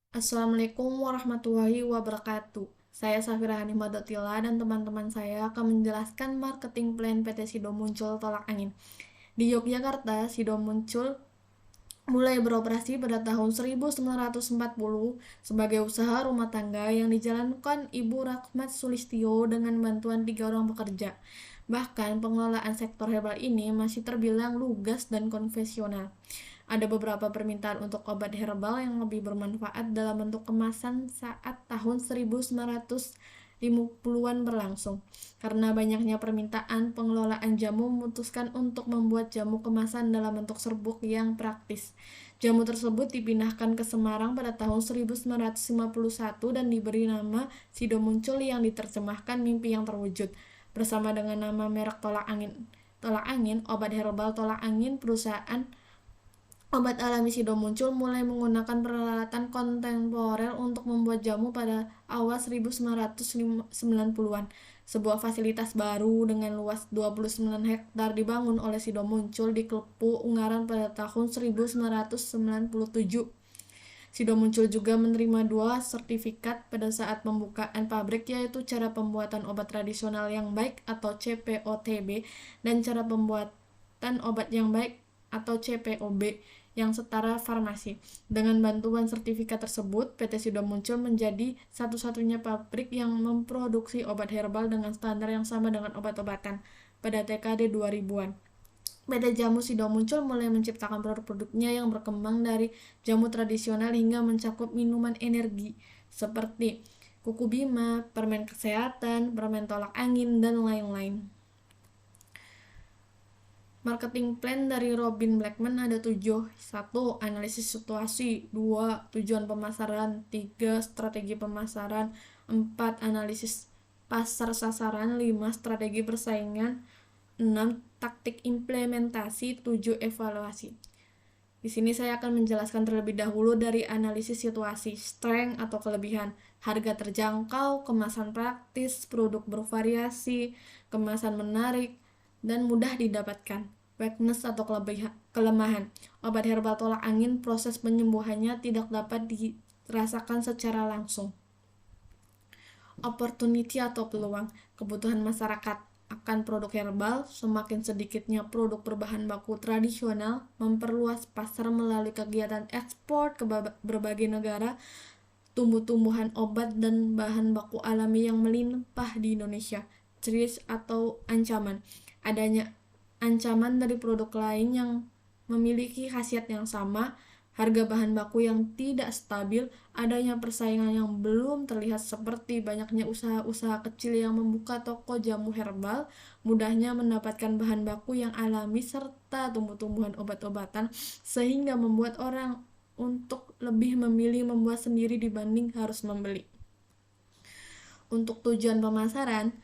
Assalamualaikum warahmatullahi wabarakatuh. Saya Safira Hanimadotila dan teman-teman saya akan menjelaskan marketing plan PT Sido Muncul Tolak Angin. Di Yogyakarta, Sido Muncul mulai beroperasi pada tahun 1940 sebagai usaha rumah tangga yang dijalankan Ibu Rahmat Sulistyo dengan bantuan 3 orang pekerja. Bahkan pengelolaan sektor herbal ini masih terbilang lugas dan konvensional. Ada beberapa permintaan untuk obat herbal yang lebih bermanfaat dalam bentuk kemasan saat tahun 1950-an berlangsung. Karena banyaknya permintaan, pengelolaan jamu memutuskan untuk membuat jamu kemasan dalam bentuk serbuk yang praktis. Jamu tersebut dipindahkan ke Semarang pada tahun 1951 dan diberi nama Sido Muncul yang diterjemahkan mimpi yang terwujud. Bersama dengan nama merek Tolak Angin. Tolak Angin, obat herbal Tolak Angin, perusahaan obat alami Sido Muncul mulai menggunakan peralatan kontemporer untuk membuat jamu pada awal 1990-an. Sebuah fasilitas baru dengan luas 29 hektar dibangun oleh Sido Muncul di Klepu, Ungaran pada tahun 1997. Sido Muncul juga menerima 2 sertifikat pada saat pembukaan pabrik, yaitu cara pembuatan obat tradisional yang baik atau CPOTB dan cara pembuatan obat yang baik atau CPOB yang setara farmasi. Dengan bantuan sertifikat tersebut, PT Sido Muncul menjadi satu-satunya pabrik yang memproduksi obat herbal dengan standar yang sama dengan obat-obatan pada dekade 2000-an. PT Jamu Sido Muncul mulai menciptakan produk-produknya yang berkembang dari jamu tradisional hingga mencakup minuman energi seperti kuku bima, permen kesehatan, permen tolak angin, dan lain-lain. Marketing plan dari Robin Blackman ada 7. 1. Analisis situasi. 2. Tujuan pemasaran. 3. Strategi pemasaran. 4. Analisis pasar sasaran. 5. Strategi persaingan. 6. Taktik implementasi. 7. Evaluasi. Di sini saya akan menjelaskan terlebih dahulu dari analisis situasi, strength atau kelebihan, harga terjangkau, kemasan praktis, produk bervariasi, kemasan menarik, dan mudah didapatkan. Weakness atau kelemahan. Obat herbal tolak angin, proses penyembuhannya tidak dapat dirasakan secara langsung. Opportunity atau peluang. Kebutuhan masyarakat akan produk herbal, semakin sedikitnya produk berbahan baku tradisional, memperluas pasar melalui kegiatan ekspor ke berbagai negara, tumbuh-tumbuhan obat dan bahan baku alami yang melimpah di Indonesia. Threat atau ancaman. Adanya ancaman dari produk lain yang memiliki khasiat yang sama, harga bahan baku yang tidak stabil, adanya persaingan yang belum terlihat seperti banyaknya usaha-usaha kecil yang membuka toko jamu herbal, mudahnya mendapatkan bahan baku yang alami serta tumbuh-tumbuhan obat-obatan sehingga membuat orang untuk lebih memilih membuat sendiri dibanding harus membeli. Untuk tujuan pemasaran,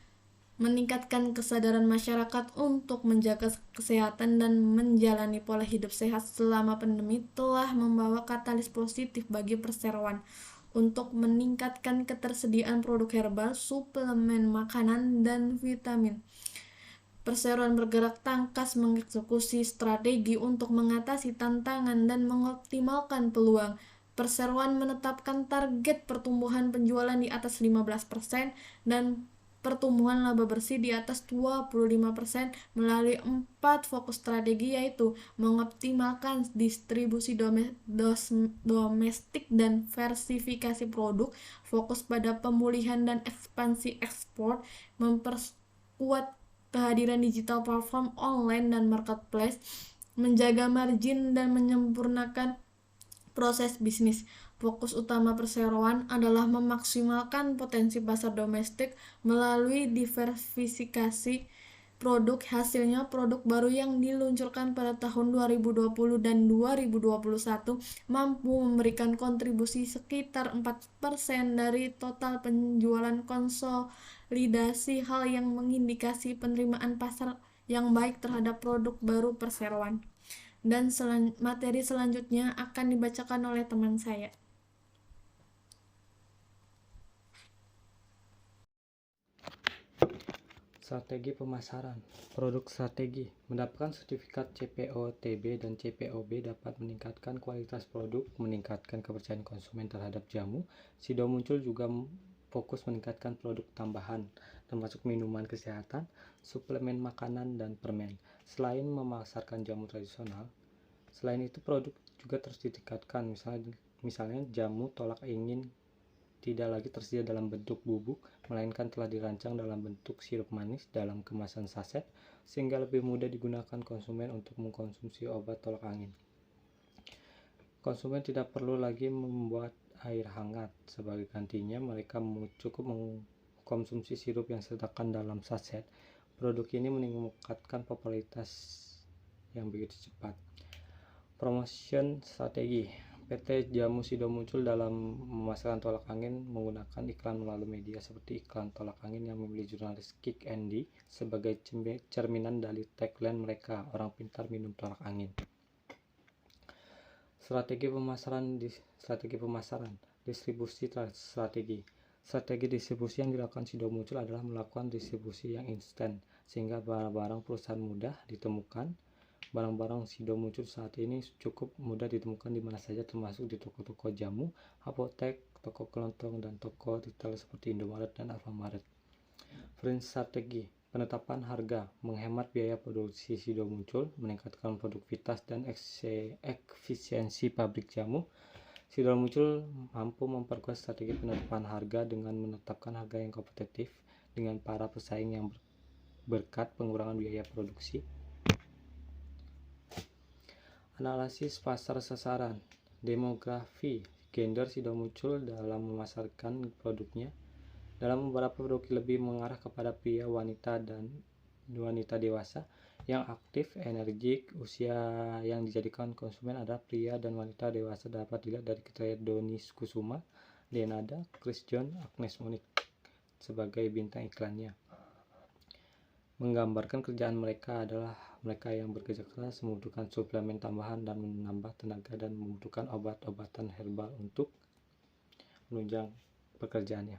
meningkatkan kesadaran masyarakat untuk menjaga kesehatan dan menjalani pola hidup sehat selama pandemi telah membawa katalis positif bagi perseroan untuk meningkatkan ketersediaan produk herbal, suplemen makanan, dan vitamin. Perseroan bergerak tangkas mengeksekusi strategi untuk mengatasi tantangan dan mengoptimalkan peluang. Perseroan menetapkan target pertumbuhan penjualan di atas 15% dan pertumbuhan laba bersih di atas 25% melalui 4 fokus strategi, yaitu mengoptimalkan distribusi domestik dan diversifikasi produk, fokus pada pemulihan dan ekspansi ekspor, memperkuat kehadiran digital platform online dan marketplace, menjaga margin dan menyempurnakan proses bisnis. Fokus utama perseroan adalah memaksimalkan potensi pasar domestik melalui diversifikasi produk. Hasilnya, produk baru yang diluncurkan pada tahun 2020 dan 2021 mampu memberikan kontribusi sekitar 4% dari total penjualan konsolidasi, hal yang mengindikasi penerimaan pasar yang baik terhadap produk baru perseroan. Dan materi selanjutnya akan dibacakan oleh teman saya. Strategi pemasaran. Produk strategi. Mendapatkan sertifikat CPO-TB dan CPOB dapat meningkatkan kualitas produk, meningkatkan kepercayaan konsumen terhadap jamu. Sido Muncul juga fokus meningkatkan produk tambahan, termasuk minuman kesehatan, suplemen makanan, dan permen. Selain memasarkan jamu tradisional, selain itu produk juga terus ditingkatkan, misalnya jamu tolak angin tidak lagi tersedia dalam bentuk bubuk, melainkan telah dirancang dalam bentuk sirup manis dalam kemasan saset, sehingga lebih mudah digunakan konsumen untuk mengkonsumsi obat tolak angin. Konsumen tidak perlu lagi membuat air hangat. Sebagai gantinya, mereka cukup mengkonsumsi sirup yang disediakan dalam saset. Produk ini meningkatkan popularitas yang begitu cepat. Promotion strategi. PT Jamu Sido Muncul dalam memasarkan tolak angin menggunakan iklan melalui media seperti iklan tolak angin yang memilih jurnalis Kick Andy sebagai cerminan dari tagline mereka, orang pintar minum tolak angin. Strategi pemasaran, distribusi strategi. Strategi distribusi yang dilakukan Sido Muncul adalah melakukan distribusi yang instan, sehingga barang-barang perusahaan mudah ditemukan. Barang-barang Sido Muncul saat ini cukup mudah ditemukan di mana saja, termasuk di toko-toko jamu, apotek, toko kelontong, dan toko retail seperti Indomaret dan Alfamaret. Print strategi. Penetapan harga, menghemat biaya produksi Sido Muncul, meningkatkan produktivitas dan efisiensi pabrik jamu. Sido Muncul mampu memperkuat strategi penetapan harga dengan menetapkan harga yang kompetitif dengan para pesaing yang berkat pengurangan biaya produksi. Analisis pasar sasaran, demografi, gender Sido Muncul dalam memasarkan produknya. Dalam beberapa produk lebih mengarah kepada pria, wanita, dan wanita dewasa yang aktif, energik. Usia yang dijadikan konsumen adalah pria dan wanita dewasa dapat dilihat dari kriteria Doni Kusuma, Denada, Chris John, Agnes Monik sebagai bintang iklannya. Menggambarkan kerjaan mereka adalah mereka yang bekerja keras, membutuhkan suplemen tambahan dan menambah tenaga, dan membutuhkan obat-obatan herbal untuk menunjang pekerjaannya.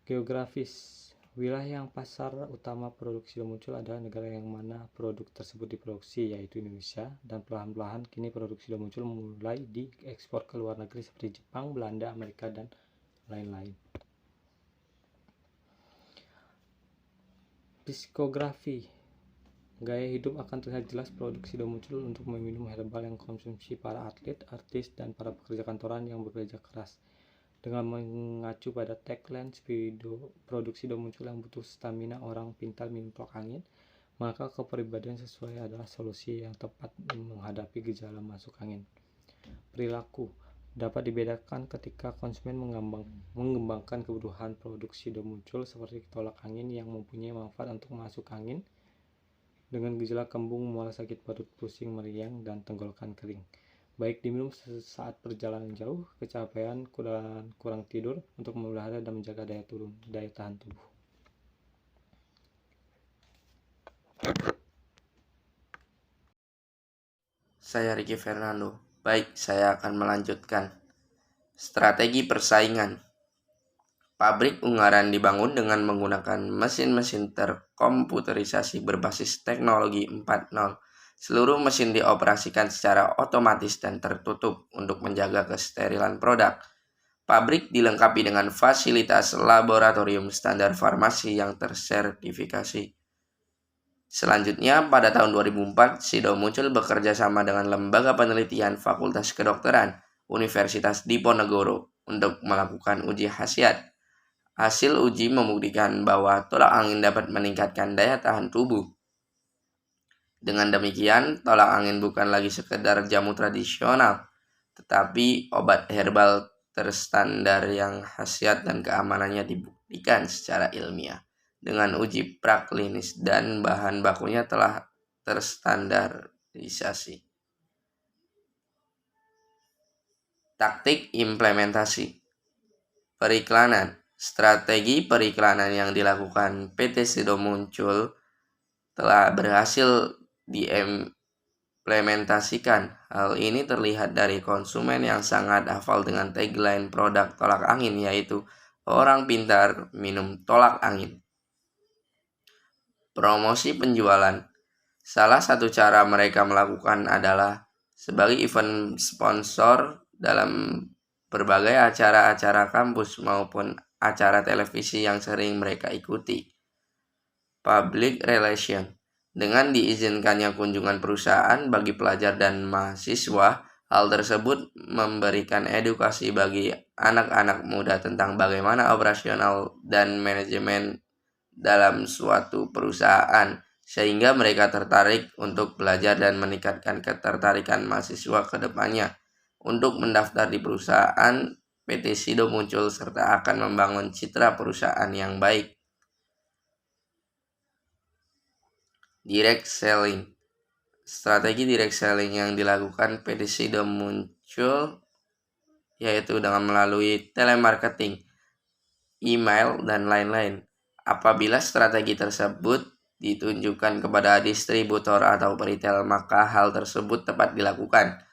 Geografis. Wilayah yang pasar utama produk Sido Muncul adalah negara yang mana produk tersebut diproduksi, yaitu Indonesia, dan perlahan-lahan kini produk Sido Muncul mulai diekspor ke luar negeri seperti Jepang, Belanda, Amerika, dan lain-lain. Psikografi. Gaya hidup akan terlihat jelas produk Sido Muncul untuk meminum herbal yang konsumsi para atlet, artis, dan para pekerja kantoran yang bekerja keras. Dengan mengacu pada tagline produk Sido Muncul yang butuh stamina, orang pintar minum tolak angin, maka kepribadian sesuai adalah solusi yang tepat menghadapi gejala masuk angin. Perilaku dapat dibedakan ketika konsumen mengembangkan kebutuhan produk Sido Muncul seperti tolak angin yang mempunyai manfaat untuk masuk angin dengan gejala kembung, mual, sakit perut, pusing, meriang, dan tenggorokan kering. Baik diminum saat perjalanan jauh, kecapean, kurang tidur untuk memelihara dan menjaga daya tahan tubuh. Saya Ricky Fernando. Baik, saya akan melanjutkan. Strategi persaingan. Pabrik Ungaran dibangun dengan menggunakan mesin-mesin terkomputerisasi berbasis teknologi 4.0. Seluruh mesin dioperasikan secara otomatis dan tertutup untuk menjaga kesterilan produk. Pabrik dilengkapi dengan fasilitas laboratorium standar farmasi yang tersertifikasi. Selanjutnya, pada tahun 2004, Sido Muncul bekerja sama dengan Lembaga Penelitian Fakultas Kedokteran Universitas Diponegoro untuk melakukan uji khasiat. Hasil uji membuktikan bahwa tolak angin dapat meningkatkan daya tahan tubuh. Dengan demikian, tolak angin bukan lagi sekedar jamu tradisional, tetapi obat herbal terstandar yang khasiat dan keamanannya dibuktikan secara ilmiah. Dengan uji praklinis dan bahan bakunya telah terstandarisasi. Taktik implementasi. Periklanan. Strategi periklanan yang dilakukan PT Sido Muncul telah berhasil diimplementasikan. Hal ini terlihat dari konsumen yang sangat hafal dengan tagline produk tolak angin, yaitu orang pintar minum tolak angin. Promosi penjualan. Salah satu cara mereka melakukan adalah sebagai event sponsor dalam berbagai acara-acara kampus maupun acara televisi yang sering mereka ikuti. Public relation. Dengan diizinkannya kunjungan perusahaan bagi pelajar dan mahasiswa, hal tersebut memberikan edukasi bagi anak-anak muda tentang bagaimana operasional dan manajemen dalam suatu perusahaan, sehingga mereka tertarik untuk belajar dan meningkatkan ketertarikan mahasiswa ke depannya untuk mendaftar di perusahaan PT SIDO muncul serta akan membangun citra perusahaan yang baik. Direct selling. Strategi direct selling yang dilakukan PT SIDO muncul yaitu dengan melalui telemarketing, email, dan lain-lain. Apabila strategi tersebut ditunjukkan kepada distributor atau retail, maka hal tersebut tepat dilakukan.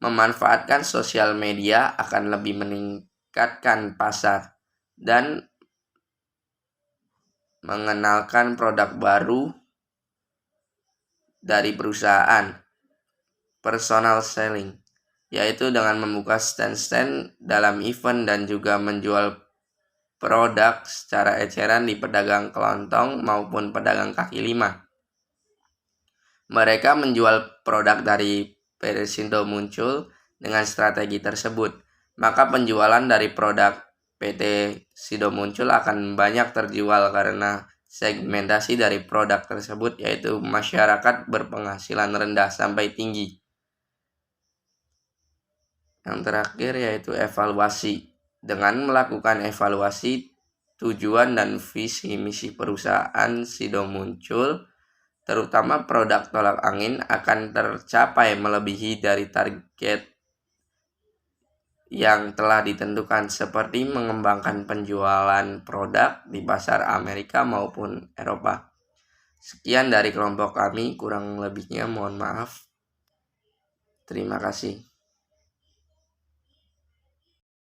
Memanfaatkan sosial media akan lebih meningkatkan pasar dan mengenalkan produk baru dari perusahaan. Personal selling, yaitu dengan membuka stand-stand dalam event dan juga menjual produk secara eceran di pedagang kelontong maupun pedagang kaki lima. Mereka menjual produk dari PT SIDO muncul dengan strategi tersebut, maka penjualan dari produk PT SIDO muncul akan banyak terjual karena segmentasi dari produk tersebut yaitu masyarakat berpenghasilan rendah sampai tinggi. Yang terakhir yaitu evaluasi. Dengan melakukan evaluasi, tujuan dan visi misi perusahaan SIDO muncul, terutama produk tolak angin, akan tercapai melebihi dari target yang telah ditentukan, seperti mengembangkan penjualan produk di pasar Amerika maupun Eropa. Sekian dari kelompok kami, kurang lebihnya mohon maaf. Terima kasih.